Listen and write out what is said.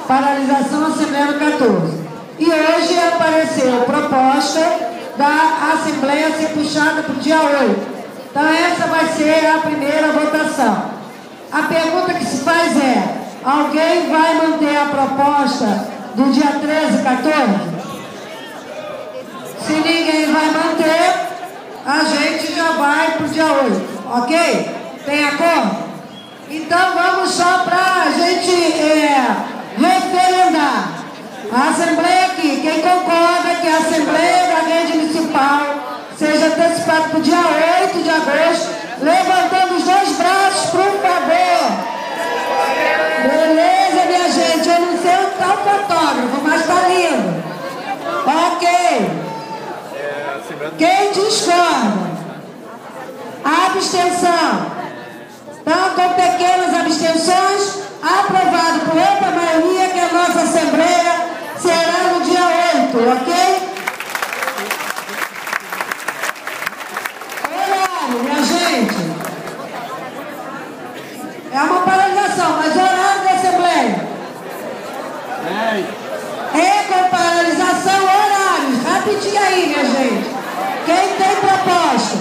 paralisação Assembleia no 14. E hoje apareceu a proposta da Assembleia ser puxada para o dia 8. Então essa vai ser a primeira votação. A pergunta que se faz é: alguém vai manter a proposta do dia 13 e 14? Se ninguém vai manter, a gente já vai para o dia 8, ok? Tem acordo? Então vamos só para a gente referendar. A Assembleia aqui, quem concorda que a Assembleia da Rede Municipal seja antecipada para o dia 8 de agosto, levantando os dois braços, por favor. Beleza, minha gente? Eu não sei onde está o fotógrafo, mas está lindo. Ok. Quem discorda? Abstenção. Então, com pequenas abstenções, aprovado por ampla maioria que a nossa Assembleia será no dia 8, ok? Horário, minha gente. É uma paralisação, mas horário da Assembleia. É com paralisação, horários. Rapidinho aí, minha gente. Quem tem proposta?